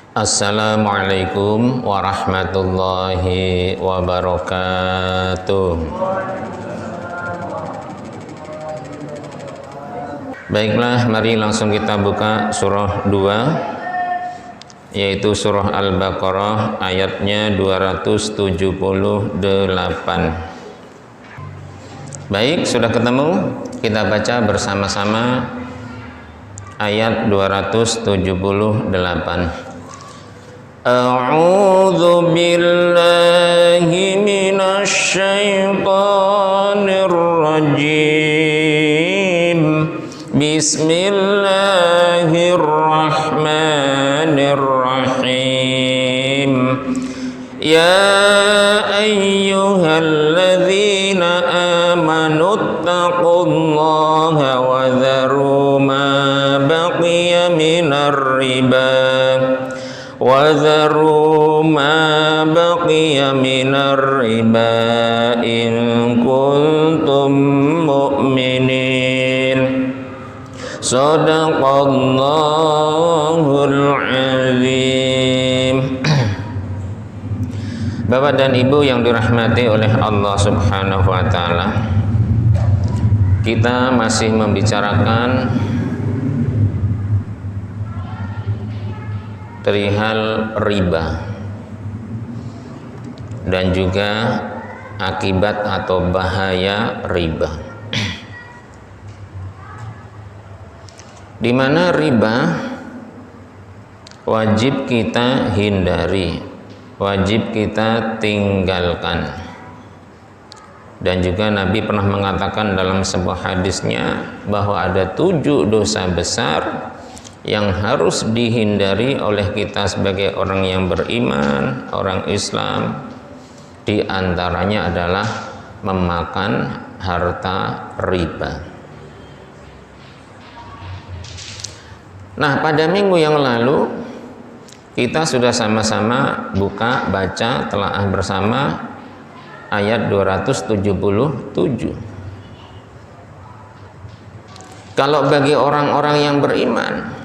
Assalamualaikum warahmatullahi wabarakatuh. Baiklah, mari langsung kita buka surah 2, yaitu surah Al-Baqarah ayatnya 278. Baik, sudah ketemu? Kita baca bersama-sama ayat 278. A'udzu billahi minasy syaithanir rajim. Bismillahirrahmanirrahim. Ya ayyuhalladzina amanu taqullaha wa dharu ma baqiya minar riba وَذَرُوا مَا بَقِيَ مِنَ الرِّبَا إِن كُنتُم مُّؤْمِنِينَ صَدَقَ اللَّهُ الْعَظِيمُ. Bapak dan Ibu yang dirahmati oleh Allah Subhanahu wa taala, kita masih membicarakan perihal riba dan juga akibat atau bahaya riba, di mana riba wajib kita hindari, wajib kita tinggalkan. Dan juga Nabi pernah mengatakan dalam sebuah hadisnya bahwa ada 7 dosa besar yang harus dihindari oleh kita sebagai orang yang beriman, orang Islam. Di antaranya adalah memakan harta riba. Nah, pada minggu yang lalu kita sudah sama-sama baca telaah bersama ayat 277. Kalau bagi orang-orang yang beriman,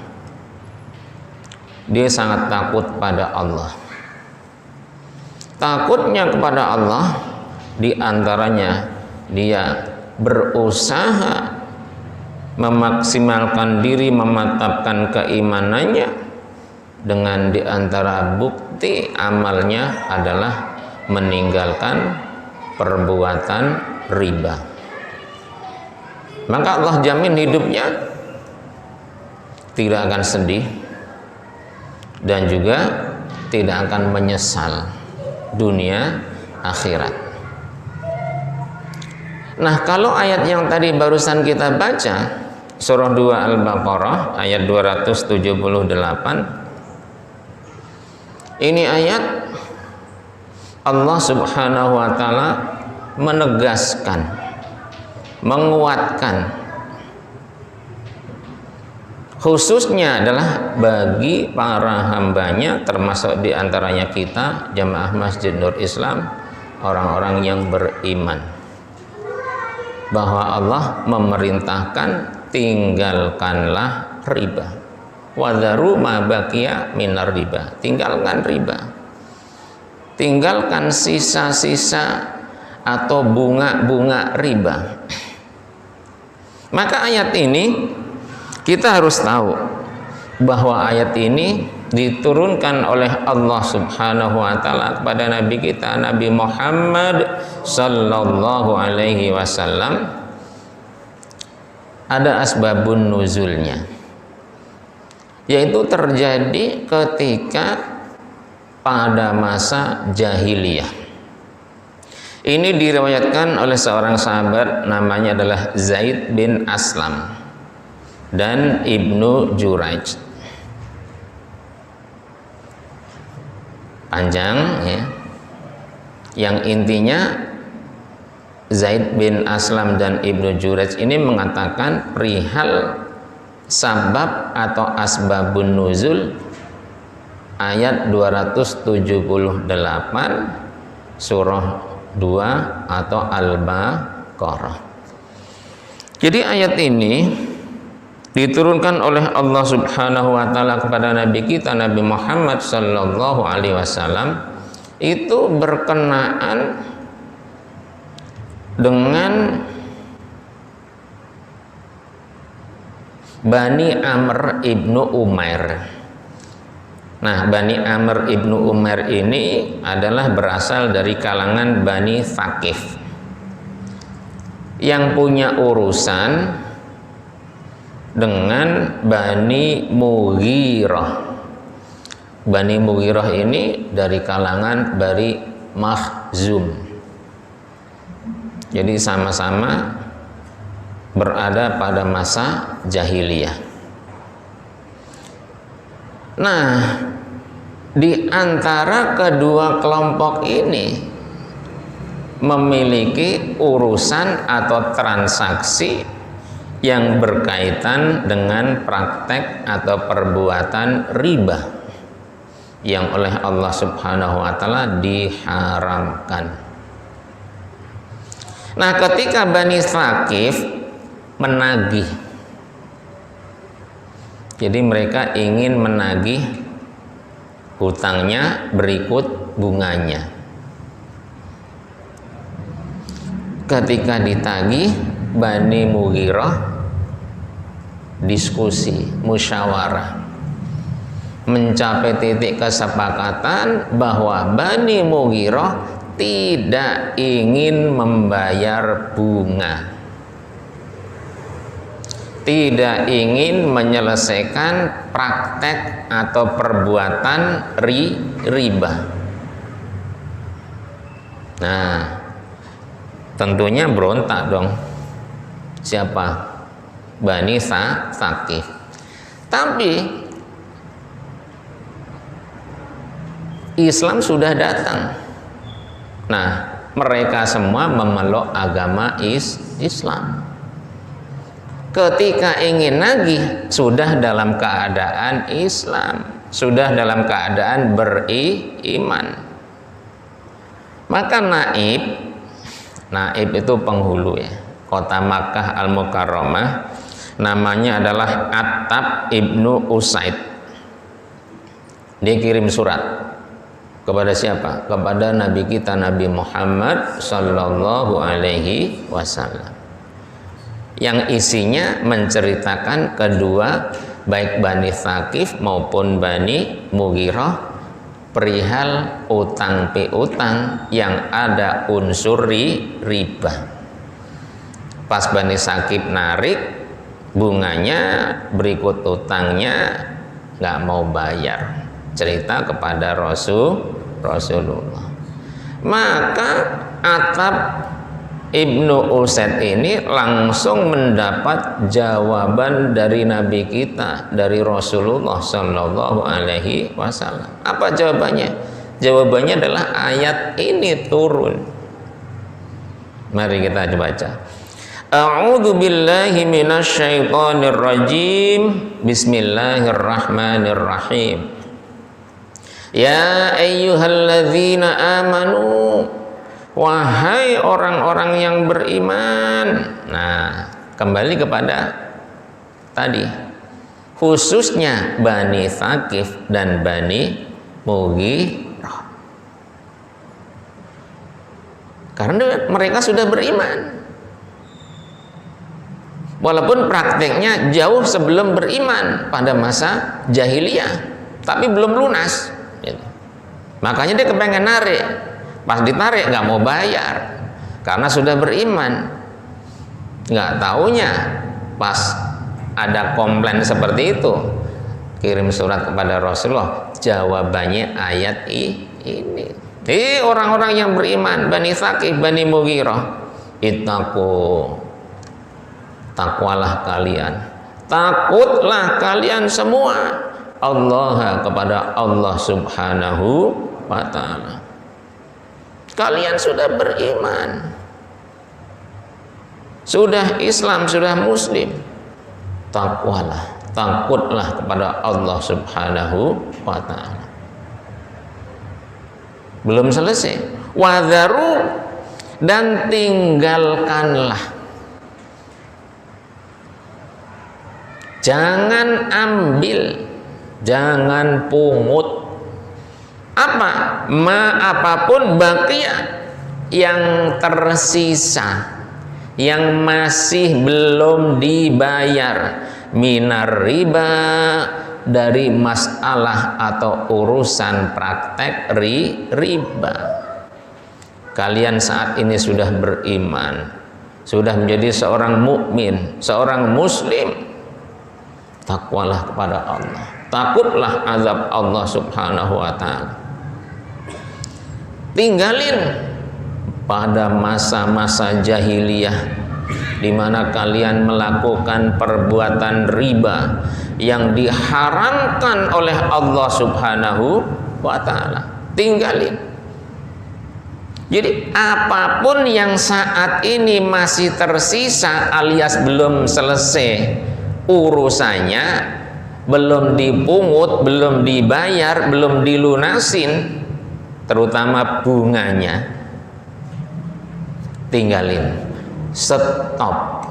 dia sangat takut pada Allah. Takutnya kepada Allah diantaranya dia berusaha memaksimalkan diri, memantapkan keimanannya dengan diantara bukti amalnya adalah meninggalkan perbuatan riba. Maka Allah jamin hidupnya tidak akan sedih dan juga tidak akan menyesal dunia akhirat. Nah, kalau ayat yang tadi barusan kita baca, surah 2 Al-Baqarah ayat 278, ini ayat Allah Subhanahu wa taala menegaskan, menguatkan, khususnya adalah bagi para hambanya, termasuk diantaranya kita jamaah Masjid Nur Islam, orang-orang yang beriman, bahwa Allah memerintahkan tinggalkanlah riba. Wadharu ma baqiya minar riba. Tinggalkan riba. Tinggalkan sisa-sisa atau bunga-bunga riba. Maka ayat ini kita harus tahu bahwa ayat ini diturunkan oleh Allah Subhanahu wa taala kepada nabi kita, Nabi Muhammad sallallahu alaihi wasallam. Ada asbabun nuzulnya, yaitu terjadi ketika pada masa jahiliyah. Ini diriwayatkan oleh seorang sahabat, namanya adalah Zaid bin Aslam dan Ibnu Jurayj. Panjang ya. Yang intinya Zaid bin Aslam dan Ibnu Jurayj ini mengatakan perihal sabab atau asbabun nuzul ayat 278 surah 2 atau Al-Baqarah. Jadi ayat ini diturunkan oleh Allah Subhanahu wa taala kepada nabi kita Nabi Muhammad sallallahu alaihi wasallam itu berkenaan dengan Bani Amr ibnu Umair. Nah, Bani Amr ibnu Umair ini adalah berasal dari kalangan Bani Thaqif yang punya urusan dengan Bani Mughirah. Bani Mughirah ini dari kalangan Bani Makhzum. Jadi sama-sama berada pada masa jahiliyah. Nah, di antara kedua kelompok ini memiliki urusan atau transaksi yang berkaitan dengan praktek atau perbuatan riba yang oleh Allah Subhanahu wa taala diharamkan. Nah, ketika Bani Thaqif menagih, jadi mereka ingin menagih hutangnya berikut bunganya. Ketika ditagih, Bani Mughirah diskusi, musyawarah, mencapai titik kesepakatan bahwa Bani Mughirah tidak ingin membayar bunga, tidak ingin menyelesaikan praktek atau perbuatan riba. Nah, tentunya berontak dong. Siapa? Bani Thaqif. Tapi Islam sudah datang. Nah, mereka semua memeluk agama Islam. Ketika ingin nagih, sudah dalam keadaan Islam, sudah dalam keadaan beriman. Maka naib itu penghulu ya, kota Makkah Al-Mukarramah, namanya adalah Attab ibnu Usaid. Dia kirim surat kepada siapa? Kepada Nabi kita Nabi Muhammad sallallahu alaihi wasallam, yang isinya menceritakan kedua, baik Bani Thaqif maupun Bani Mughirah, perihal utang piutang yang ada unsur riba. Pas Bani Thaqif narik bunganya berikut utangnya, nggak mau bayar, cerita kepada Rasulullah. Maka Attab ibnu Usaid ini langsung mendapat jawaban dari Nabi kita, dari Rasulullah Shallallahu Alaihi Wasallam. Apa jawabannya? Jawabannya adalah ayat ini turun. Mari kita baca. A'udzu billahi minasyaitonir rajim. Bismillahirrahmanirrahim. Ya ayyuhalladzina amanu, wahai orang-orang yang beriman. Nah, kembali kepada tadi, khususnya Bani Thaqif dan Bani Mughirah, karena mereka sudah beriman, walaupun prakteknya jauh sebelum beriman pada masa jahiliyah, tapi belum lunas. Makanya dia kepengen narik, pas ditarik nggak mau bayar karena sudah beriman. Nggak taunya pas ada komplain seperti itu, kirim surat kepada Rasulullah, jawabannya ayat ini. Orang-orang yang beriman, Bani Thaqif, Bani Mughirah, takwalah kalian, takutlah kalian semua Allah, kepada Allah Subhanahu wa ta'ala. Kalian sudah beriman, sudah Islam, sudah Muslim, takwalah, takutlah kepada Allah Subhanahu wa ta'ala. Belum selesai, wadharu, dan tinggalkanlah Jangan ambil, jangan pungut. Apa? Apapun baqiya, yang tersisa, yang masih belum dibayar, minar riba, dari masalah atau urusan praktek riba. Kalian saat ini sudah beriman, sudah menjadi seorang mukmin, seorang muslim, takwalah kepada Allah, takutlah azab Allah subhanahu wa ta'ala. Tinggalin pada masa-masa jahiliyah di mana kalian melakukan perbuatan riba yang diharamkan oleh Allah subhanahu wa ta'ala. Tinggalin. Jadi apapun yang saat ini masih tersisa alias belum selesai urusannya, belum dipungut, belum dibayar, belum dilunasin, terutama bunganya, tinggalin. Stop.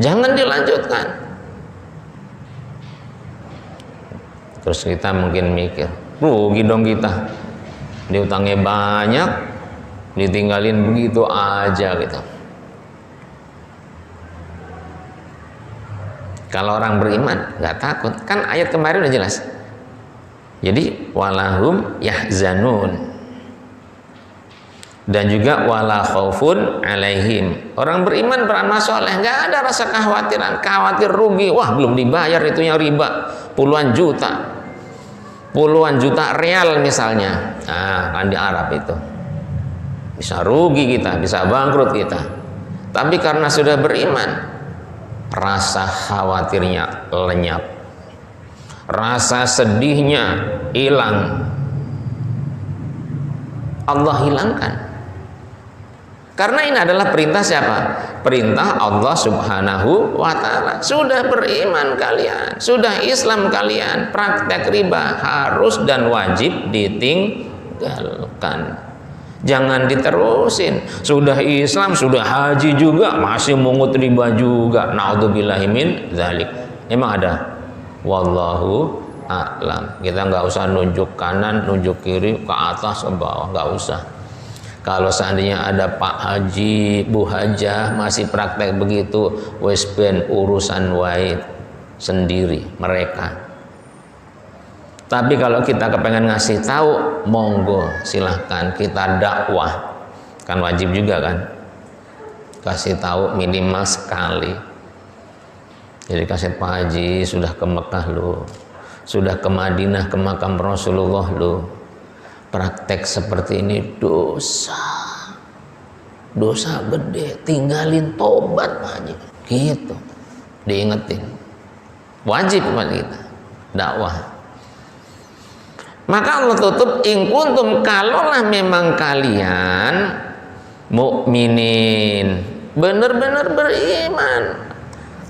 Jangan dilanjutkan. Terus kita mungkin mikir, rugi dong kita, diutangnya banyak, ditinggalin begitu aja gitu. Kalau orang beriman nggak takut, kan ayat kemarin udah jelas. Jadi walahum yahzanun, dan juga wala khaufun alaihim. Orang beriman, beramal soleh, nggak ada rasa kekhawatiran, khawatir rugi, wah belum dibayar itu yang riba puluhan juta real misalnya. Nah, kan di Arab itu bisa rugi kita, bisa bangkrut kita. Tapi karena sudah beriman, rasa khawatirnya lenyap, rasa sedihnya hilang, Allah hilangkan. Karena ini adalah perintah siapa? Perintah Allah subhanahu wa ta'ala. Sudah beriman kalian, sudah Islam kalian, praktek riba harus dan wajib ditinggalkan. Jangan diterusin. Sudah Islam, sudah haji juga, masih mungut riba juga. Na'udzubillahi min dzalik. Emang ada? Wallahu a'lam. Kita nggak usah nunjuk kanan, nunjuk kiri, ke atas, ke bawah, nggak usah. Kalau seandainya ada Pak Haji, Bu Hajah masih praktek begitu, wes ben urusan wae sendiri mereka. Tapi kalau kita kepengen ngasih tahu, monggo silahkan kita dakwah, kan wajib juga kan, kasih tahu minimal sekali. Jadi kasih Pak Haji sudah ke Mekah loh, sudah ke Madinah, ke makam Rasulullah loh, praktek seperti ini dosa gede, tinggalin, tobat Pak Haji, gitu diingetin, wajib buat kita dakwah. Maka Allah tutup, in kuntum, kalaulah memang kalian mukminin, benar-benar beriman.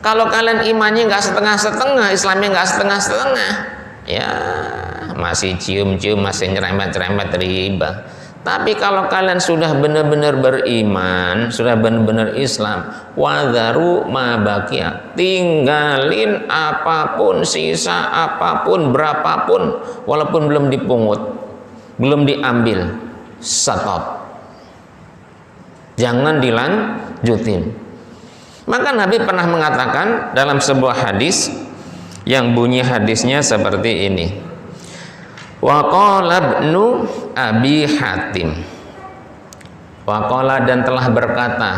Kalau kalian imannya nggak setengah-setengah, Islamnya nggak setengah-setengah, ya masih cium-cium, masih nyerempet-nyerempet riba. Tapi kalau kalian sudah benar-benar beriman, sudah benar-benar Islam, wadharu ma baqiya, tinggalin apapun, sisa apapun, berapapun, walaupun belum dipungut, belum diambil, stop. Jangan dilanjutin. Maka Nabi pernah mengatakan dalam sebuah hadis yang bunyi hadisnya seperti ini. Wa qala ibnu Abi Hatim. Wa qala, dan telah berkata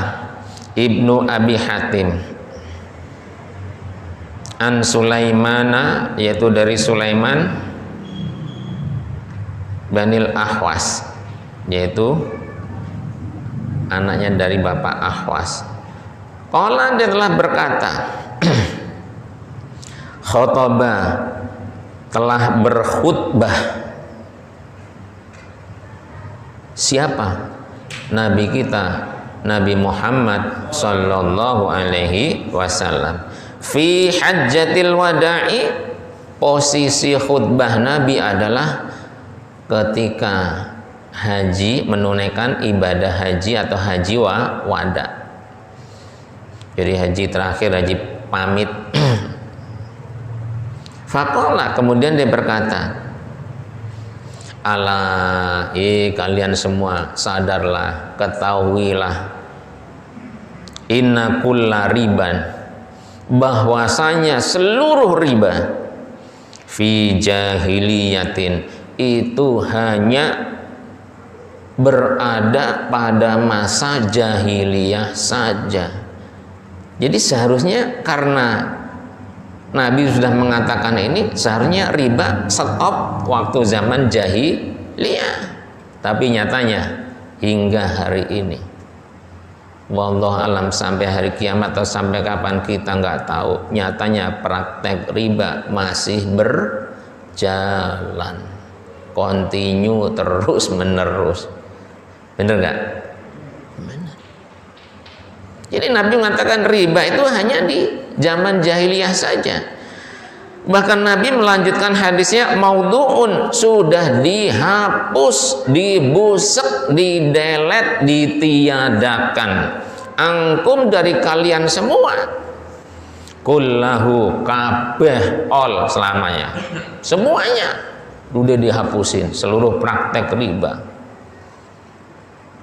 Ibnu Abi Hatim an Sulaimana, yaitu dari Sulaiman Banil Ahwas, yaitu anaknya dari bapak Ahwas. Qala, dia telah berkata khotbah, telah berkhutbah. Siapa? Nabi kita, Nabi Muhammad sallallahu alaihi wasallam. Fi hajjatil wada'i, posisi khutbah Nabi adalah ketika haji, menunaikan ibadah haji atau haji wada. Jadi haji terakhir, haji pamit. Faqala, kemudian dia berkata, ala, kalian semua sadarlah, ketahuilah, inna kulla riban, bahwasanya seluruh riba fi jahiliyatin itu hanya berada pada masa jahiliyah saja. Jadi seharusnya karena Nabi sudah mengatakan ini, seharusnya riba stop waktu zaman jahiliyah. Tapi nyatanya hingga hari ini, wallahu alam, sampai hari kiamat atau sampai kapan kita nggak tahu, nyatanya praktek riba masih berjalan, continue, terus menerus. Bener nggak? Jadi Nabi mengatakan riba itu hanya di zaman jahiliyah saja. Bahkan Nabi melanjutkan hadisnya, maudhu'un, sudah dihapus, dibusek, didelet, ditiadakan, angkum, dari kalian semua, kullahu, kabeh, all, selamanya, semuanya udah dihapusin, seluruh praktek riba.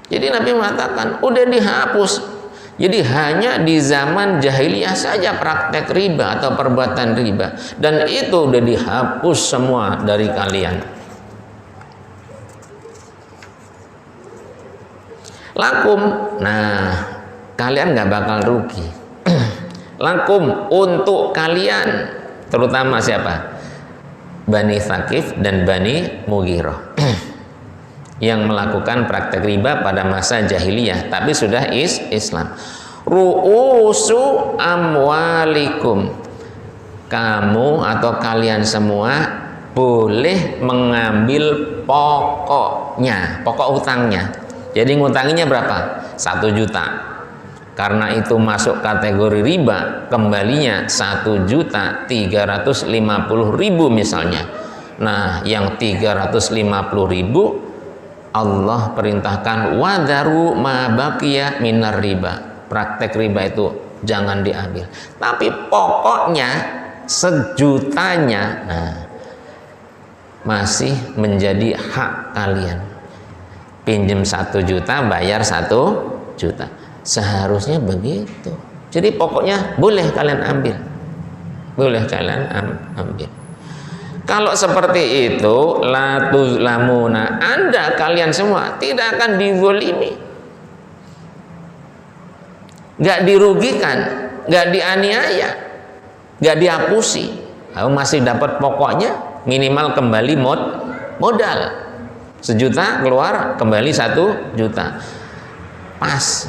Jadi Nabi mengatakan udah dihapus. Jadi hanya di zaman jahiliyah saja praktek riba atau perbuatan riba, dan itu udah dihapus semua dari kalian. Lakum, nah kalian nggak bakal rugi. Lakum, untuk kalian, terutama siapa? Bani Thaqif dan Bani Mughirah yang melakukan praktek riba pada masa jahiliyah tapi sudah Islam. Ru'usu amwalikum, kamu atau kalian semua boleh mengambil pokoknya, pokok utangnya. Jadi ngutanginya berapa? 1 juta. Karena itu masuk kategori riba, kembalinya 1.350.000 misalnya. Nah, yang 350.000 Allah perintahkan wadharu ma baqiya minar riba, praktek riba itu jangan diambil, tapi pokoknya sejutanya, nah, masih menjadi hak kalian. Pinjam 1 juta, bayar 1 juta, seharusnya begitu. Jadi pokoknya boleh kalian ambil, boleh kalian ambil. Kalau seperti itu, la tuzlamuna, Anda kalian semua tidak akan dizolimi, nggak dirugikan, nggak dianiaya, nggak dihapusi. Kamu masih dapat pokoknya, minimal kembali modal 1 juta, keluar kembali 1 juta, pas.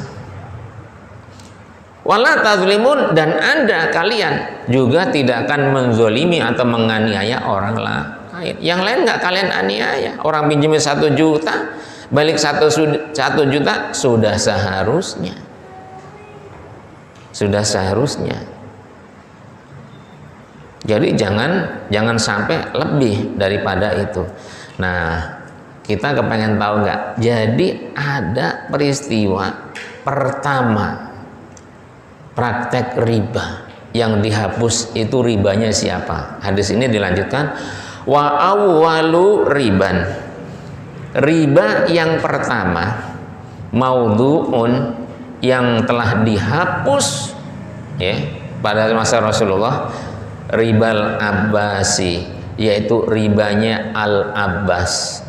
Wala tazlimun, dan Anda kalian juga tidak akan menzolimi atau menganiaya orang lain. Yang lain nggak kalian aniaya. Orang pinjam 1 juta, balik 1 juta, sudah seharusnya. Sudah seharusnya. Jadi jangan sampai lebih daripada itu. Nah, kita kepengen tahu nggak? Jadi ada peristiwa pertama praktek riba yang dihapus, itu ribanya siapa? Hadis ini dilanjutkan, wa awwalu riban, riba yang pertama, maudhu'un, yang telah dihapus ya pada masa Rasulullah, ribal Abbasi, yaitu ribanya Al-Abbas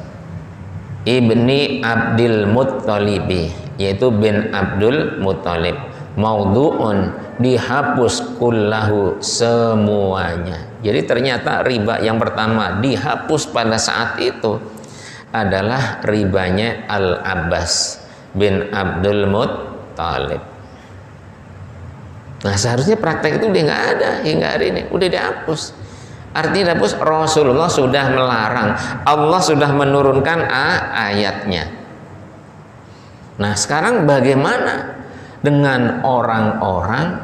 ibni Abdul Muttalibi, yaitu bin Abdul Muttalib. Maudhu'un, dihapus, kullahu, semuanya. Jadi ternyata riba yang pertama dihapus pada saat itu adalah ribanya Al-Abbas bin Abdul Muttalib. Nah, seharusnya praktek itu udah nggak ada hingga hari ini, udah dihapus. Artinya dihapus, Rasulullah sudah melarang, Allah sudah menurunkan ayatnya. Nah, sekarang bagaimana dengan orang-orang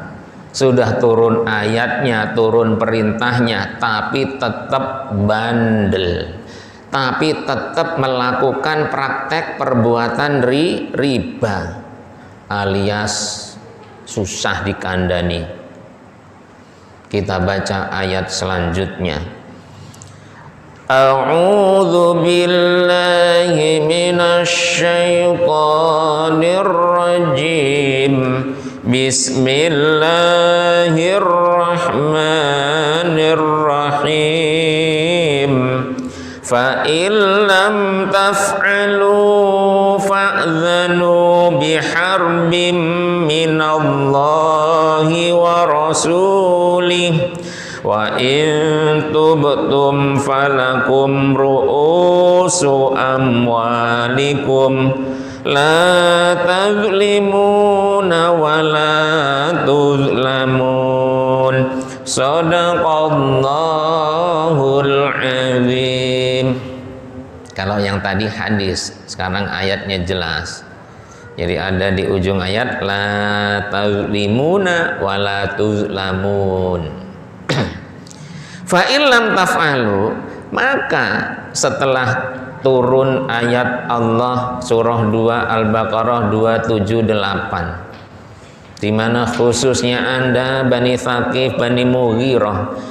sudah turun ayatnya, turun perintahnya, tapi tetap bandel, tapi tetap melakukan praktek perbuatan riba, alias susah dikandani. Kita baca ayat selanjutnya. A'udzu billahi minasy syaithanir rajim. Bismillahirrahmanirrahim. Fa illam taf'alu fa'dhanu biharbim minallahi wa rasulih wa in tubtum falakum ru'usu amwalikum la tazlimuna wa la tuzlamun. Shadaqallahul azim. Kalau yang tadi hadis, sekarang ayatnya jelas. Jadi ada di ujung ayat la tazlimuna wa la tuzlamun. Fa illam taf'alu, maka setelah turun ayat Allah surah 2 Al-Baqarah 278, di mana khususnya Anda Bani Thaqif, Bani Mughirah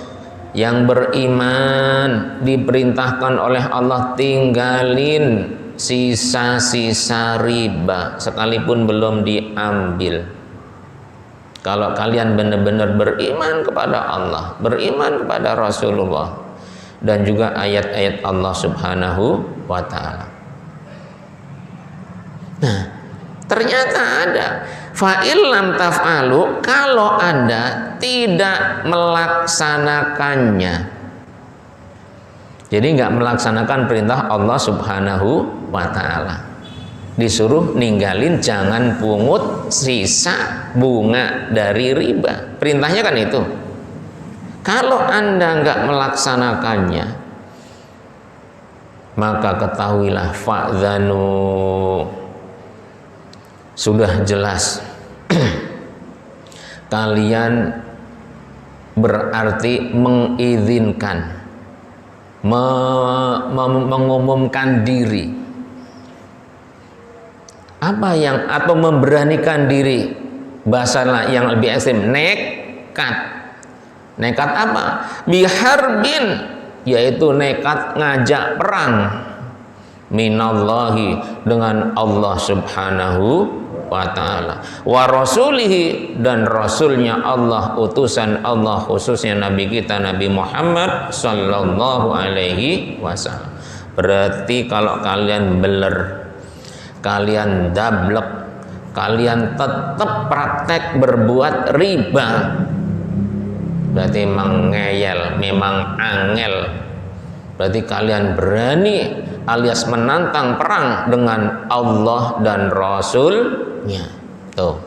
yang beriman diperintahkan oleh Allah tinggalin sisa-sisa riba sekalipun belum diambil. Kalau kalian benar-benar beriman kepada Allah, beriman kepada Rasulullah dan juga ayat-ayat Allah Subhanahu wa ta'ala. Nah, ternyata ada fa'illam taf'alu, kalau Anda tidak melaksanakannya. Jadi nggak melaksanakan perintah Allah Subhanahu wa ta'ala. Disuruh ninggalin jangan pungut sisa bunga dari riba. Perintahnya kan itu. Kalau Anda nggak melaksanakannya, maka ketahuilah fa'dhanu, sudah jelas kalian berarti mengizinkan, mengumumkan diri, apa yang, atau memberanikan diri, bahasa yang lebih ekstrim, nekat. Nekat apa? Biharbin, yaitu nekat ngajak perang, minallahi, dengan Allah Subhanahu wa ta'ala, wa rasulihi, dan rasulnya Allah, utusan Allah, khususnya Nabi kita Nabi Muhammad sallallahu alaihi wasallam. Berarti kalau kalian beler, kalian dablek, kalian tetap praktek berbuat riba, berarti memang ngeyel, memang angel. Berarti kalian berani alias menantang perang dengan Allah dan Rasulnya. Tuh,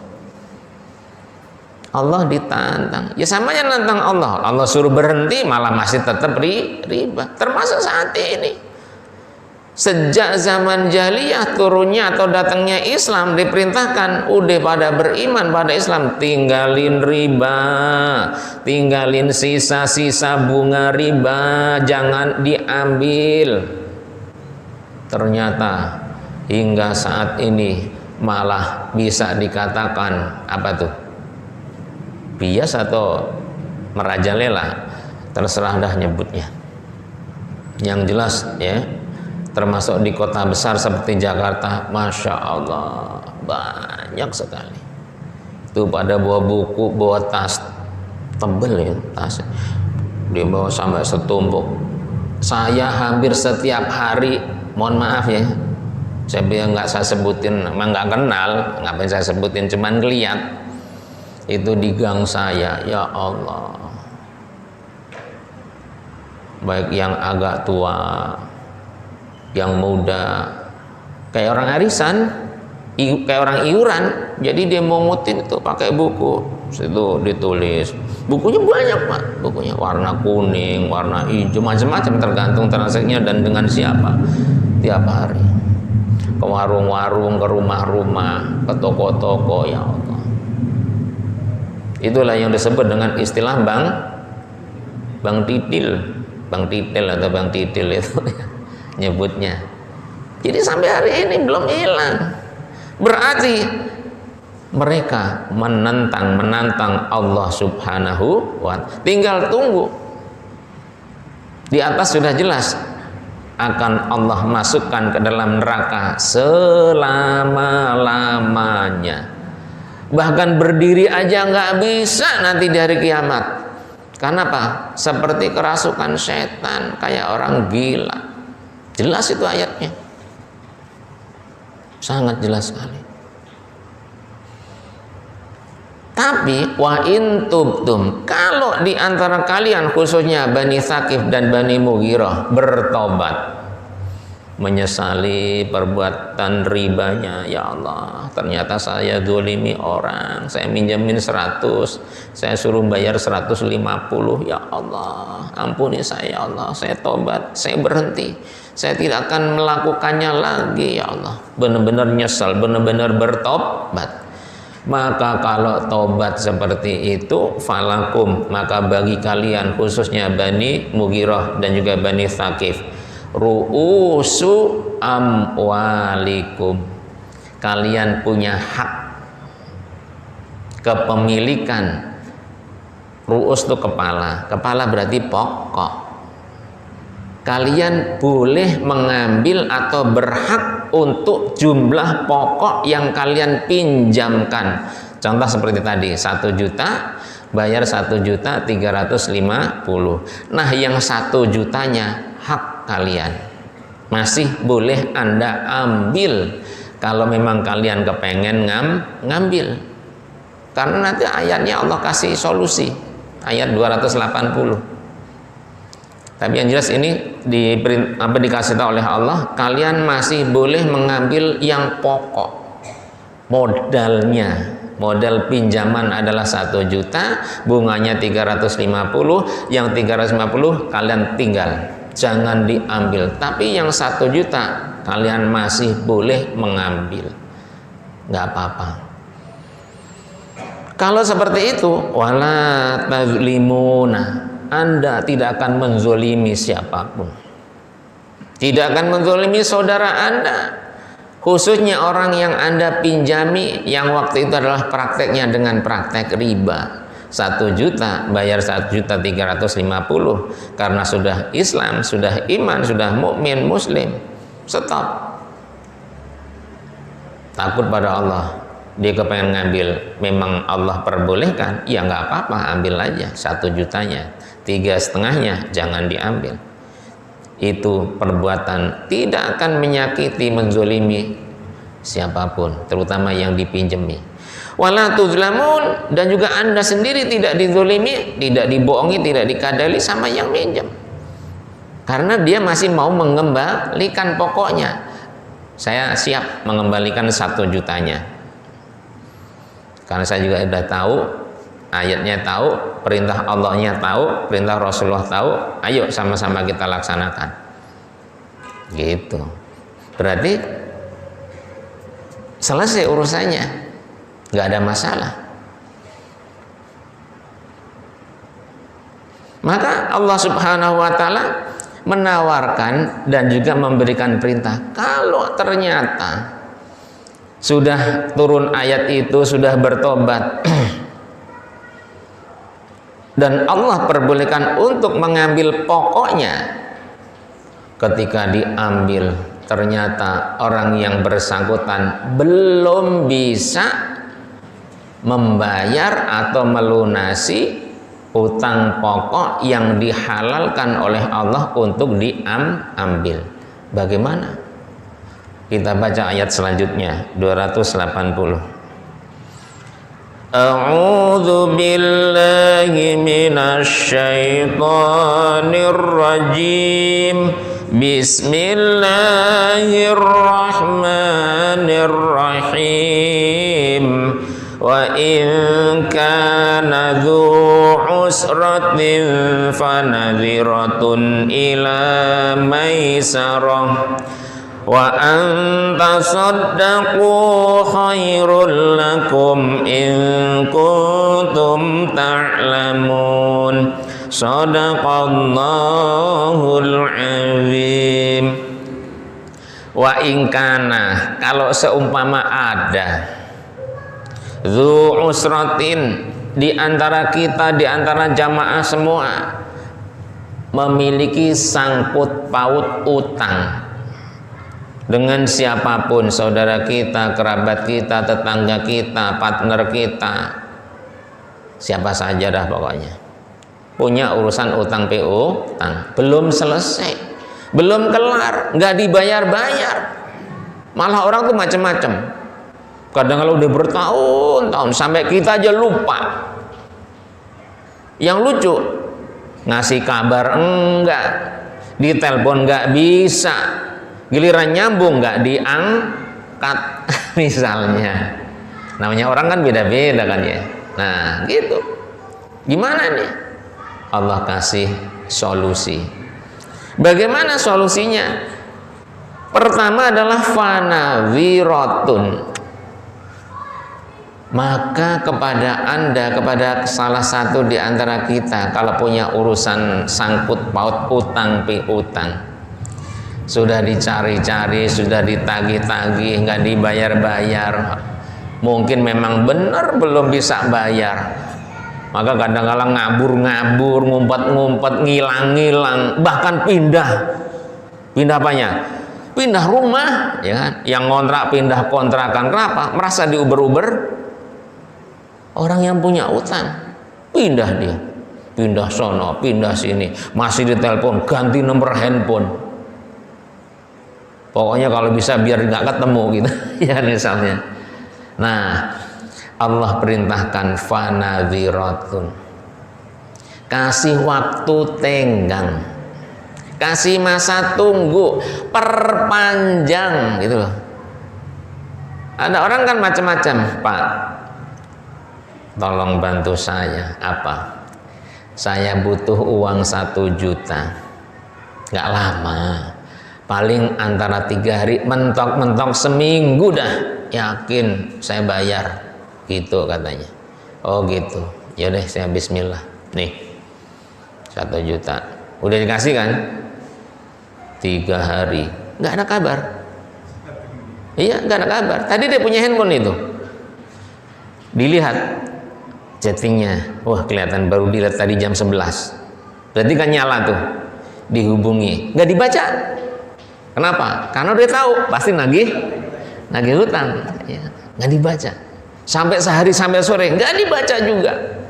Allah ditantang, ya samanya nantang Allah. Allah suruh berhenti malah masih tetap riba. Termasuk saat ini, sejak zaman jahiliyah turunnya atau datangnya Islam, diperintahkan udah pada beriman pada Islam, tinggalin riba, tinggalin sisa-sisa bunga riba, jangan diambil. Ternyata hingga saat ini malah bisa dikatakan apa tuh, bias atau merajalela, terserah dah nyebutnya. Yang jelas ya, termasuk di kota besar seperti Jakarta, Masya Allah banyak sekali. Itu pada bawa buku, bawa tas tebel ya, tas dia bawa sampai setumpuk. Saya hampir setiap hari, mohon maaf ya, saya bilang nggak saya sebutin, emang nggak kenal, ngapain saya sebutin, cuman ngeliat itu di gang saya, ya Allah, baik yang agak tua, yang muda, kayak orang arisan, kayak orang iuran. Jadi dia mungutin itu pakai buku, situ ditulis, bukunya banyak Pak, bukunya warna kuning, warna hijau, macam-macam tergantung transaksinya dan dengan siapa. Tiap hari ke warung-warung, ke rumah-rumah, ke toko-toko, ya Allah. Itulah yang disebut dengan istilah bang titil atau bang titil itu nyebutnya. Jadi sampai hari ini belum hilang. Berarti mereka menantang Allah Subhanahu wa ta'ala. Tinggal tunggu. Di atas sudah jelas akan Allah masukkan ke dalam neraka selama-lamanya. Bahkan berdiri aja nggak bisa nanti di hari kiamat. Kenapa? Seperti kerasukan setan, kayak orang gila. Jelas itu ayatnya, sangat jelas sekali. Tapi wa in tubtum, kalau di antara kalian khususnya Bani Tsaqif dan Bani Mughirah bertobat, menyesali perbuatan ribanya, ya Allah, ternyata saya zalimi orang, saya minjemin 100, saya suruh bayar 150, ya Allah, ampuni saya, ya Allah, saya tobat, saya berhenti, saya tidak akan melakukannya lagi, ya Allah. Benar-benar nyesal, benar-benar bertobat. Maka kalau tobat seperti itu, falakum, maka bagi kalian khususnya Bani Mughirah dan juga Bani Tsaqif, ru'usu amwalikum, kalian punya hak kepemilikan. Ru'us itu kepala, kepala berarti pokok. Kalian boleh mengambil atau berhak untuk jumlah pokok yang kalian pinjamkan. Contoh seperti tadi, 1 juta bayar 1.350.000. Nah, yang 1 jutanya hak kalian, masih boleh Anda ambil kalau memang kalian kepengen ngambil. Karena nanti ayatnya Allah kasih solusi, ayat 280. Tapi yang jelas ini dikasih tahu oleh Allah, kalian masih boleh mengambil yang pokok, modalnya. Modal pinjaman adalah 1 juta, bunganya 350, yang 350 kalian tinggal, jangan diambil. Tapi yang 1 juta kalian masih boleh mengambil, nggak apa-apa. Kalau seperti itu, wala tazlimuna, Anda tidak akan menzolimi siapapun, tidak akan menzolimi saudara Anda, khususnya orang yang Anda pinjami, yang waktu itu adalah prakteknya dengan praktek riba. 1 juta bayar 1.350.000 karena sudah Islam, sudah iman, sudah mukmin muslim, stop. Takut pada Allah, dia kepengen ngambil, memang Allah perbolehkan, ya nggak apa-apa, ambil aja 1 jutanya. 3,5-nya jangan diambil. Itu perbuatan tidak akan menyakiti, menzolimi siapapun, terutama yang dipinjami. Wala tuzlamun, dan juga Anda sendiri tidak dizolimi, tidak dibohongi, tidak dikadali sama yang minjem, karena dia masih mau mengembalikan pokoknya. Saya siap mengembalikan 1 jutanya, karena saya juga sudah tahu ayatnya, tahu perintah Allahnya, tahu perintah Rasulullah, tahu, ayo sama-sama kita laksanakan, gitu. Berarti selesai urusannya, nggak ada masalah. Maka Allah Subhanahu wa ta'ala menawarkan dan juga memberikan perintah, kalau ternyata sudah turun ayat itu, sudah bertobat dan Allah perbolehkan untuk mengambil pokoknya, ketika diambil ternyata orang yang bersangkutan belum bisa membayar atau melunasi utang pokok yang dihalalkan oleh Allah untuk diambil, bagaimana? Kita baca ayat selanjutnya, 280. A'udzu billahi minasy syaithanir rajim. Bismillahirrahmanirrahim. Wa in kana dzu usratin fanadhiratun ila maisarah wa antasaddaqu khairul lakum in kuntum ta'lamun. Shadaqallahul azim. Wa in kana, kalau seumpama ada Dzu usratin, di antara kita, di antara jamaah semua memiliki sangkut paut utang dengan siapapun, saudara kita, kerabat kita, tetangga kita, partner kita, siapa saja dah pokoknya, punya urusan utang piutang, belum selesai, belum kelar, nggak dibayar-bayar, malah orang tuh macam-macam. Kadang kalau udah bertahun-tahun sampai kita aja lupa. Yang lucu, ngasih kabar enggak, ditelepon enggak bisa, giliran nyambung enggak diangkat misalnya. Namanya orang kan beda-beda kan ya. Nah gitu, gimana nih? Allah kasih solusi. Bagaimana solusinya? Pertama adalah fanawiratun, maka kepada Anda, kepada salah satu di antara kita, kalau punya urusan sangkut paut utang piutang, sudah dicari-cari, sudah ditagih-tagih, nggak dibayar-bayar, mungkin memang benar belum bisa bayar, maka kadang-kadang ngabur-ngabur, ngumpet-ngumpet, ngilang-ngilang, bahkan pindah apanya? Pindah rumah, ya kan? Yang ngontrak pindah kontrakan. Kenapa? Merasa diuber-uber. Orang yang punya utang, pindah dia, pindah sono, pindah sini, masih ditelepon, ganti nomor handphone. Pokoknya kalau bisa biar nggak ketemu gitu, ya misalnya. Nah, Allah perintahkan fanadhiratun, kasih waktu tenggang, kasih masa tunggu, perpanjang gitu loh. Ada orang kan macam-macam, Pak. Tolong bantu saya. Apa? Saya butuh uang 1 juta. Nggak lama, paling antara 3 hari, mentok-mentok seminggu dah, yakin saya bayar, gitu katanya. Oh gitu, ya deh, saya bismillah. Nih 1 juta, udah dikasih kan? 3 hari nggak ada kabar. Iya, nggak ada kabar. Tadi dia punya handphone itu, dilihat chattingnya, wah kelihatan baru dilihat tadi jam 11, berarti kan nyala tuh, dihubungi, nggak dibaca. Kenapa? Karena dia tahu pasti nagih hutang, ya, nggak dibaca. Sampai sehari, sampai sore nggak dibaca juga.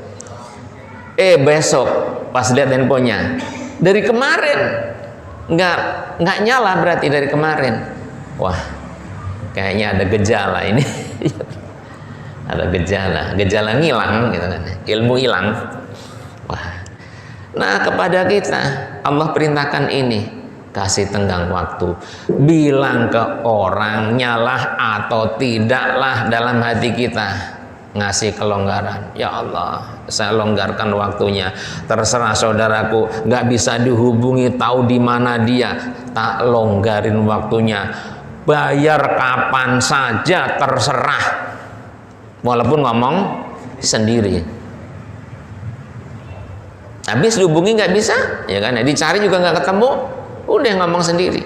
Besok pas lihat handphonenya, dari kemarin nggak nyala, berarti dari kemarin. Wah, kayaknya ada gejala ini. Ada gejala ngilang gitu kan, ilmu hilang. Wah. Nah, kepada kita Allah perintahkan ini, kasih tenggang waktu, bilang ke orang nyalah atau tidaklah dalam hati kita, ngasih kelonggaran. Ya Allah, saya longgarkan waktunya, terserah saudaraku nggak bisa dihubungi, tahu di mana dia, tak longgarin waktunya, bayar kapan saja terserah. Walaupun ngomong sendiri, habis dihubungi nggak bisa, ya kan? Dicari juga nggak ketemu, udah ngomong sendiri.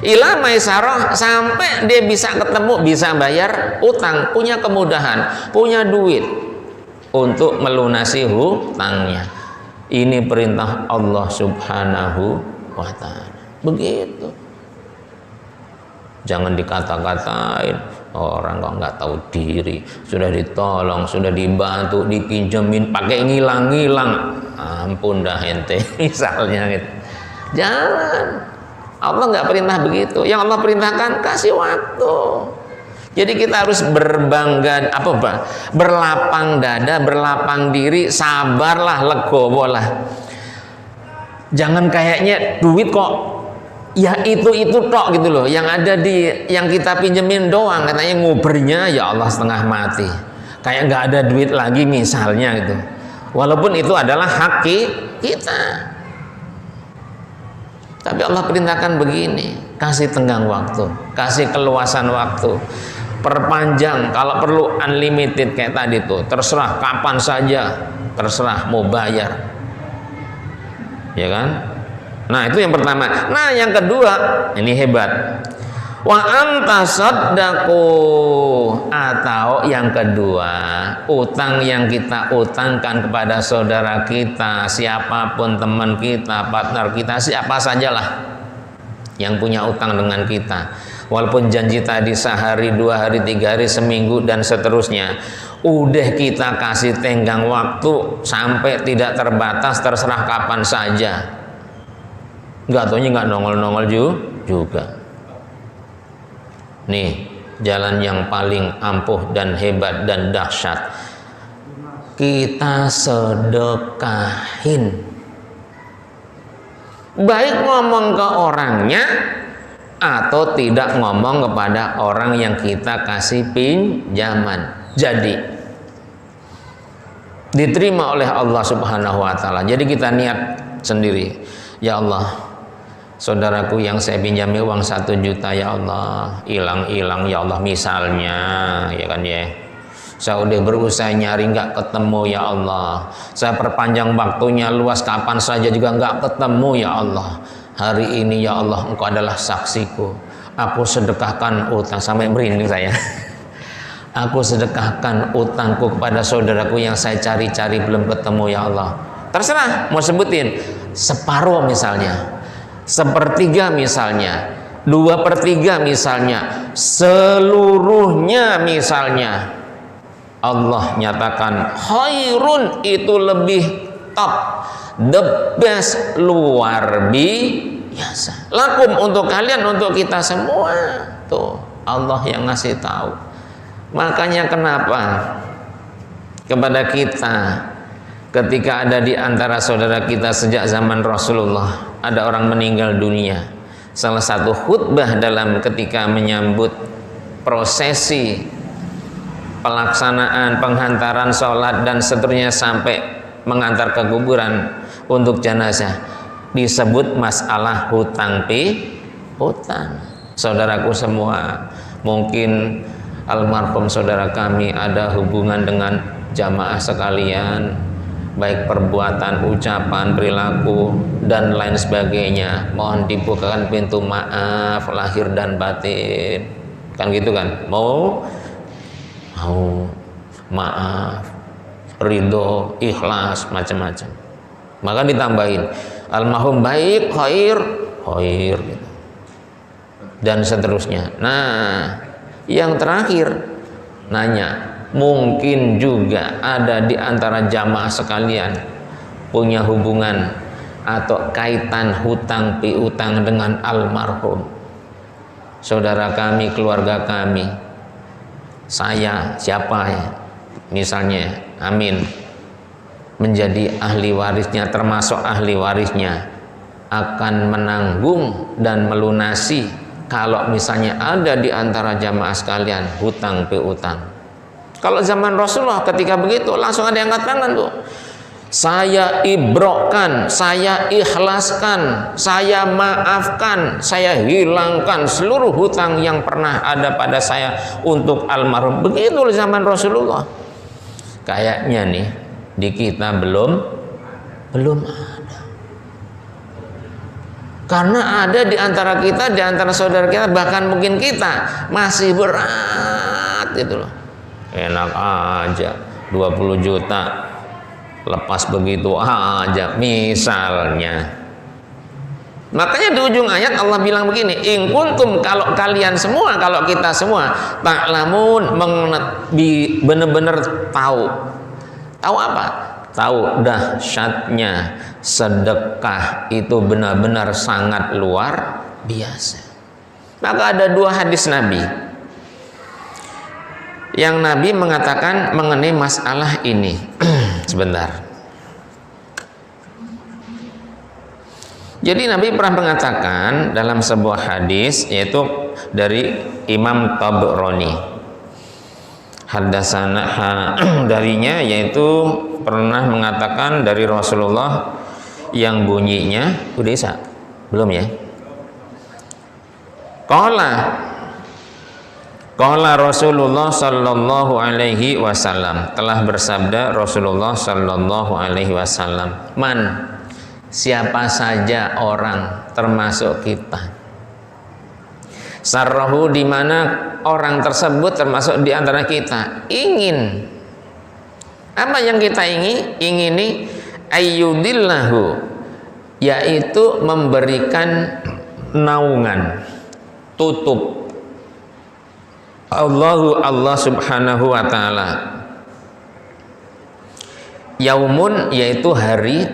Ila maisarah, sampai dia bisa ketemu, bisa bayar utang, punya kemudahan, punya duit untuk melunasi hutangnya. Ini perintah Allah Subhanahu wa Ta'ala. Begitu. Jangan dikata-katain, orang kok nggak tahu diri, sudah ditolong, sudah dibantu, dipinjemin, pakai ngilang-ngilang, ampun dah ente, misalnya gitu. Jangan, Allah nggak perintah begitu. Yang Allah perintahkan kasih waktu. Jadi kita harus berbangga, berlapang dada, berlapang diri, sabarlah, legowolah. Jangan kayaknya duit kok ya itu tok gitu loh, yang ada yang kita pinjemin doang, katanya ngubernya ya Allah setengah mati, kayak nggak ada duit lagi misalnya gitu. Walaupun itu adalah hak kita, tapi Allah perintahkan begini, kasih tenggang waktu, kasih keluasan waktu, perpanjang, kalau perlu unlimited kayak tadi tuh, terserah kapan saja, terserah mau bayar, ya kan? Nah itu yang pertama. Nah yang kedua, ini hebat, Wa anta saddaqu, atau yang kedua, utang yang kita utangkan kepada saudara kita, siapapun teman kita, partner kita, siapa sajalah yang punya utang dengan kita, walaupun janji tadi sehari, 2 hari, 3 hari, seminggu dan seterusnya, udah kita kasih tenggang waktu sampai tidak terbatas, terserah kapan saja, nggak taunya nggak nongol-nongol juga. Nih jalan yang paling ampuh dan hebat dan dahsyat, kita sedekahin, baik ngomong ke orangnya atau tidak ngomong kepada orang yang kita kasih pinjaman, jadi diterima oleh Allah Subhanahu wa taala. Jadi kita niat sendiri, ya Allah, saudaraku yang saya pinjami uang 1 juta, ya Allah, hilang ya Allah, misalnya, ya kan ya, saya udah berusaha nyari nggak ketemu, ya Allah, saya perpanjang waktunya luas kapan saja juga nggak ketemu, ya Allah, hari ini ya Allah Engkau adalah saksiku, aku sedekahkan utang, sampai merinding saya. Aku sedekahkan utangku kepada saudaraku yang saya cari-cari belum ketemu, ya Allah. Terserah mau sebutin, separuh misalnya, 1/3 misalnya, 2/3 misalnya, seluruhnya misalnya, Allah nyatakan khairun, itu lebih top, the best, luar biasa, lakum, untuk kalian, untuk kita semua. Tuh Allah yang ngasih tahu. Makanya kenapa kepada kita, ketika ada di antara saudara kita sejak zaman Rasulullah, ada orang meninggal dunia, salah satu khutbah dalam ketika menyambut prosesi pelaksanaan penghantaran sholat dan seterusnya sampai mengantar ke kuburan untuk jenazah, disebut masalah hutang hutang. Saudaraku semua, mungkin almarhum saudara kami ada hubungan dengan jamaah sekalian, baik perbuatan, ucapan, perilaku, dan lain sebagainya. Mohon dibukakan pintu maaf lahir dan batin, kan gitu kan, mau maaf, ridho, ikhlas, macam-macam. Maka ditambahin almarhum baik, khair gitu, dan seterusnya. Nah, yang terakhir nanya, mungkin juga ada di antara jamaah sekalian punya hubungan atau kaitan hutang piutang dengan almarhum saudara kami, keluarga kami, saya, siapa ya, misalnya, amin, menjadi ahli warisnya, termasuk ahli warisnya, akan menanggung dan melunasi kalau misalnya ada di antara jamaah sekalian hutang piutang. Kalau zaman Rasulullah ketika begitu langsung ada yang angkat tangan tuh, saya ibrokkan, saya ikhlaskan, saya maafkan, saya hilangkan seluruh hutang yang pernah ada pada saya untuk almarhum. Begitu zaman Rasulullah. Kayaknya nih di kita belum ada. Karena ada di antara kita, di antara saudara kita, bahkan mungkin kita masih berat gitu loh. Enak aja 20 juta lepas begitu aja misalnya. Makanya di ujung ayat Allah bilang begini, in kuntum, kalau kalian semua, kalau kita semua, ta'lamun, benar-benar tahu apa? Tahu dahsyatnya sedekah itu benar-benar sangat luar biasa. Maka ada 2 hadis Nabi yang Nabi mengatakan mengenai masalah ini. Sebentar. Jadi Nabi pernah mengatakan dalam sebuah hadis, yaitu dari Imam Tabrani, haddatsana darinya, yaitu pernah mengatakan dari Rasulullah yang bunyinya, udah Isa? Belum ya? Qala Rasulullah sallallahu alaihi wasallam, telah bersabda Rasulullah sallallahu alaihi wasallam, man, siapa saja orang termasuk kita, Sarrahu, di mana orang tersebut termasuk di antara kita ingin, apa yang kita ingini, ayyudillahu, yaitu memberikan naungan, tutup Allah subhanahu wa ta'ala, yaumun, yaitu hari,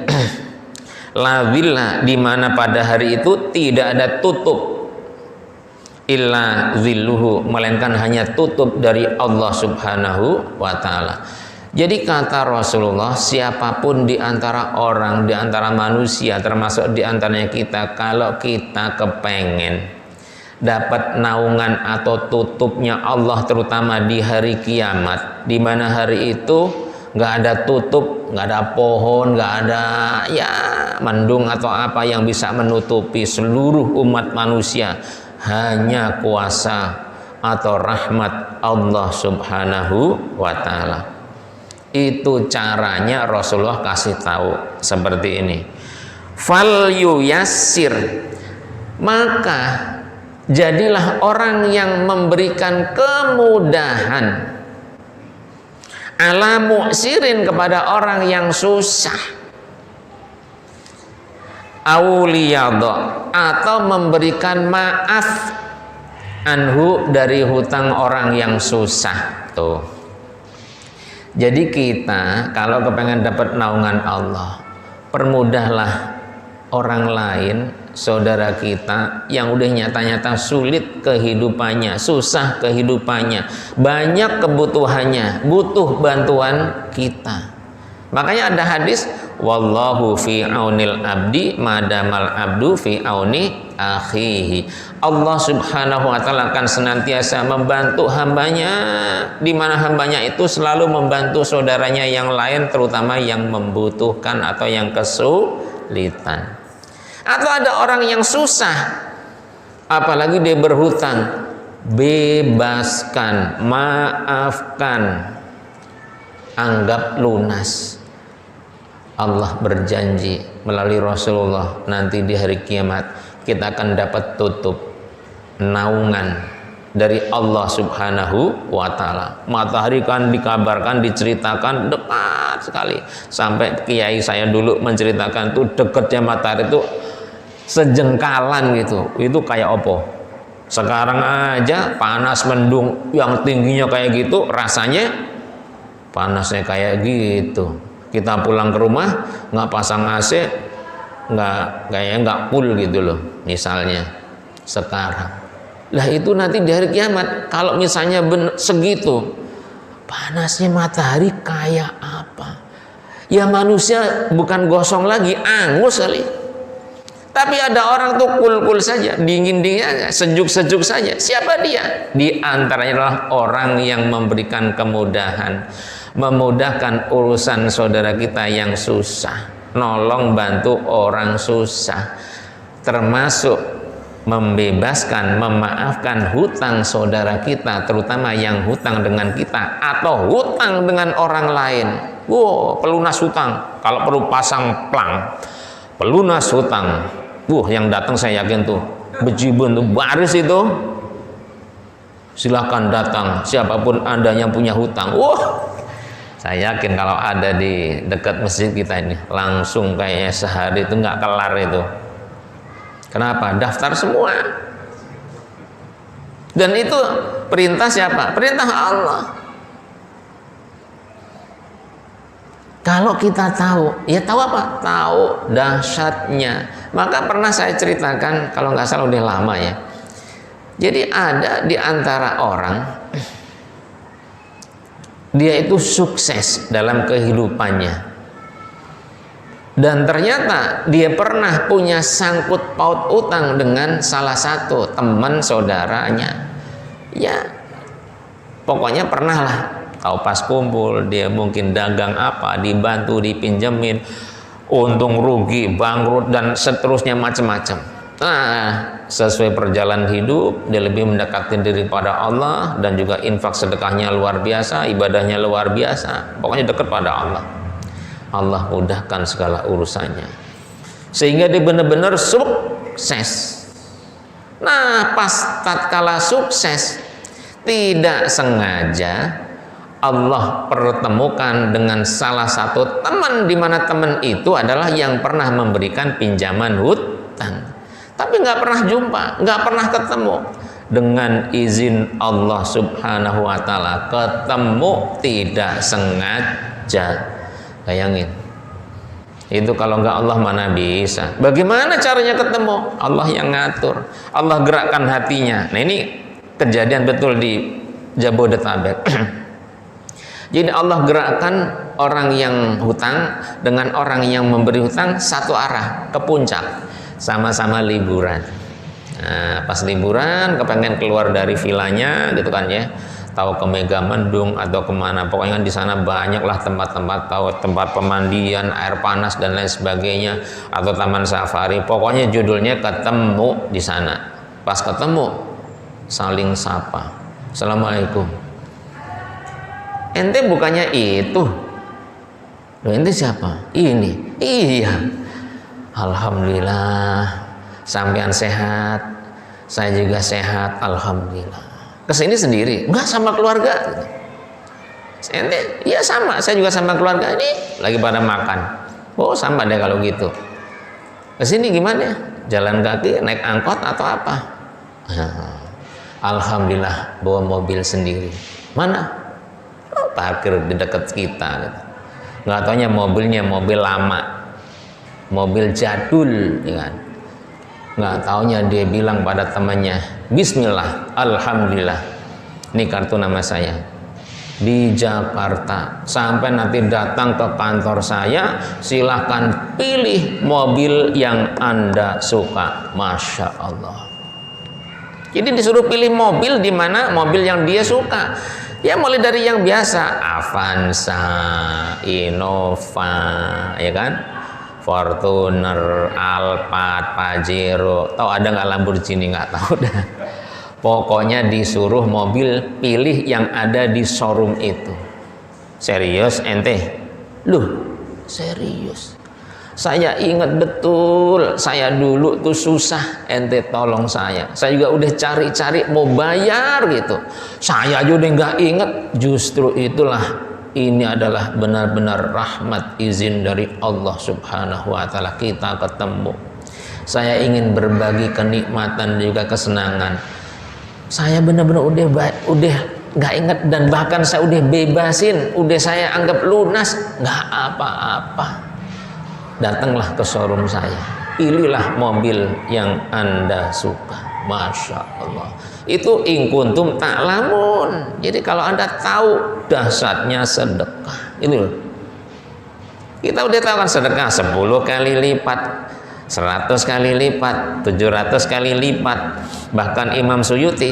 la dhilla, di mana pada hari itu tidak ada tutup, illa zilluhu, melainkan hanya tutup dari Allah subhanahu wa ta'ala. Jadi kata Rasulullah, siapapun di antara orang, di antara manusia, termasuk di antaranya kita, kalau kita kepengen dapat naungan atau tutupnya Allah, terutama di hari kiamat, di mana hari itu nggak ada tutup, nggak ada pohon, nggak ada ya mendung atau apa yang bisa menutupi seluruh umat manusia, hanya kuasa atau rahmat Allah subhanahu wa ta'ala. Itu caranya Rasulullah kasih tahu seperti ini. Fal yuyassir, maka jadilah orang yang memberikan kemudahan, ala mu'sirin, kepada orang yang susah, auliyadha, atau memberikan maaf, anhu, dari hutang orang yang susah. Tuh, jadi kita kalau kepengen dapat naungan Allah, permudahlah orang lain, saudara kita yang udah nyata-nyata sulit kehidupannya, susah kehidupannya, banyak kebutuhannya, butuh bantuan kita. Makanya ada hadis, wallahu fi aunil abdi madamal abdu fi auni akhihi. Allah subhanahu wa ta'ala akan senantiasa membantu hambanya, di mana hambanya itu selalu membantu saudaranya yang lain, terutama yang membutuhkan atau yang kesulitan. Atau ada orang yang susah, apalagi dia berhutang, bebaskan, maafkan, anggap lunas. Allah berjanji melalui Rasulullah, nanti di hari kiamat kita akan dapat tutup, naungan dari Allah subhanahu wa ta'ala. Matahari kan dikabarkan, diceritakan dekat sekali, sampai kiai saya dulu menceritakan tuh dekatnya matahari itu sejengkalan gitu. Itu kayak opo. Sekarang aja panas mendung yang tingginya kayak gitu, rasanya panasnya kayak gitu. Kita pulang ke rumah nggak pasang AC, nggak full gitu loh, misalnya sekarang. Lah itu nanti di hari kiamat, kalau misalnya segitu panasnya matahari kayak apa? Ya manusia bukan gosong lagi, angus kali. Tapi ada orang tuh kul-kul saja, dingin-dingin aja, sejuk-sejuk saja. Siapa dia? Di antaranya adalah orang yang memberikan kemudahan, memudahkan urusan saudara kita yang susah, nolong bantu orang susah, termasuk membebaskan, memaafkan hutang saudara kita, terutama yang hutang dengan kita atau hutang dengan orang lain. Wow, pelunas hutang, kalau perlu pasang plang, pelunas hutang. Yang datang saya yakin tuh bejibun tuh baris itu, silahkan datang siapapun Anda yang punya hutang. Saya yakin kalau ada di dekat masjid kita ini, langsung kayaknya sehari itu nggak kelar itu. Kenapa? Daftar semua. Dan itu perintah siapa? Perintah Allah. Kalau kita tahu, ya tahu apa? Tahu dahsyatnya. Maka pernah saya ceritakan, kalau nggak salah udah lama ya. Jadi ada di antara orang, dia itu sukses dalam kehidupannya, dan ternyata dia pernah punya sangkut paut utang dengan salah satu teman saudaranya. Ya, pokoknya pernah lah, tahu pas kumpul dia mungkin dagang apa, dibantu, dipinjemin, untung rugi, bangkrut, dan seterusnya macam-macam. Nah, sesuai perjalanan hidup, dia lebih mendekatkan diri pada Allah, dan juga infak sedekahnya luar biasa, ibadahnya luar biasa, pokoknya dekat pada Allah. Allah mudahkan segala urusannya, sehingga dia benar-benar sukses. Nah, pas tatkala sukses, tidak sengaja Allah pertemukan dengan salah satu teman, di mana teman itu adalah yang pernah memberikan pinjaman hutang, tapi nggak pernah jumpa, nggak pernah ketemu. Dengan izin Allah Subhanahu wa Ta'ala ketemu tidak sengaja. Bayangin, itu kalau nggak Allah mana bisa. Bagaimana caranya ketemu? Allah yang ngatur, Allah gerakkan hatinya. Nah, ini kejadian betul di Jabodetabek. Jadi Allah gerakkan orang yang hutang dengan orang yang memberi hutang satu arah ke puncak, sama-sama liburan. Nah, pas liburan kepengen keluar dari vilanya gitu kan ya, tahu ke Megamendung atau kemana, pokoknya di sana banyaklah tempat-tempat, tahu tempat pemandian, air panas dan lain sebagainya, atau taman safari, pokoknya judulnya ketemu di sana. Pas ketemu saling sapa, assalamualaikum. Ente bukannya itu? Loh, ente siapa? Ini. Iya. Alhamdulillah. Sampean sehat. Saya juga sehat. Alhamdulillah. Kesini sendiri? Enggak, sama keluarga. Ente? Iya sama. Saya juga sama keluarga. Ini lagi pada makan. Oh, sama deh kalau gitu. Kesini gimana? Jalan kaki, naik angkot atau apa? Alhamdulillah bawa mobil sendiri. Mana? Parkir di dekat kita gitu. Nggak taunya mobilnya mobil lama, mobil jadul ya kan. Nggak taunya dia bilang pada temannya, bismillah, alhamdulillah, ini kartu nama saya di Jakarta, sampai nanti datang ke kantor saya silahkan pilih mobil yang Anda suka. Masya Allah. Jadi disuruh pilih mobil, di mana mobil yang dia suka. Ya mulai dari yang biasa, Avanza, Innova, ya kan, Fortuner, Alphard, Pajero. Tahu ada nggak Lamborghini? Nggak tahu dah. Pokoknya disuruh mobil pilih yang ada di showroom itu. Serius ente? Loh, serius. Saya ingat betul, saya dulu tuh susah, ente tolong saya. Saya juga udah cari-cari mau bayar gitu. Saya juga nggak ingat. Justru itulah, ini adalah benar-benar rahmat izin dari Allah Subhanahu wa Ta'ala kita ketemu. Saya ingin berbagi kenikmatan juga kesenangan. Saya benar-benar udah nggak ingat, dan bahkan saya udah bebasin, udah saya anggap lunas, nggak apa-apa. Datanglah ke showroom saya, pilihlah mobil yang Anda suka. Masya Allah. Itu in kuntum ta'lamun. Jadi kalau Anda tahu dahsyatnya sedekah, ini loh. Kita udah tahu kan sedekah 10 kali lipat, 100 kali lipat, 700 kali lipat. Bahkan Imam Suyuti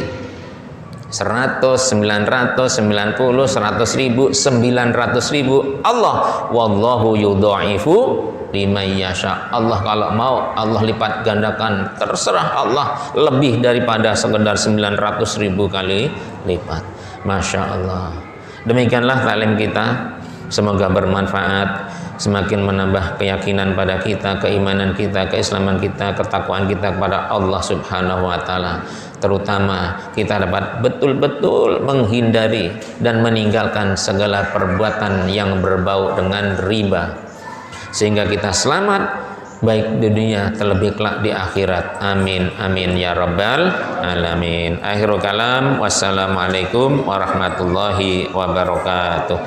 100, 900, 90, 100 ribu, 900 ribu. Allah, wallahu yudha'ifu liman yasha. Allah kalau mau, Allah lipat gandakan, terserah Allah, lebih daripada sekedar 900 ribu kali lipat. Masya Allah. Demikianlah taklim kita, semoga bermanfaat, semakin menambah keyakinan pada kita, keimanan kita, keislaman kita, ketakwaan kita kepada Allah Subhanahu wa Ta'ala. Terutama kita dapat betul-betul menghindari dan meninggalkan segala perbuatan yang berbau dengan riba, sehingga kita selamat baik di dunia terlebih kelak di akhirat. Amin amin ya rabbal alamin. Akhirul kalam, wassalamualaikum warahmatullahi wabarakatuh.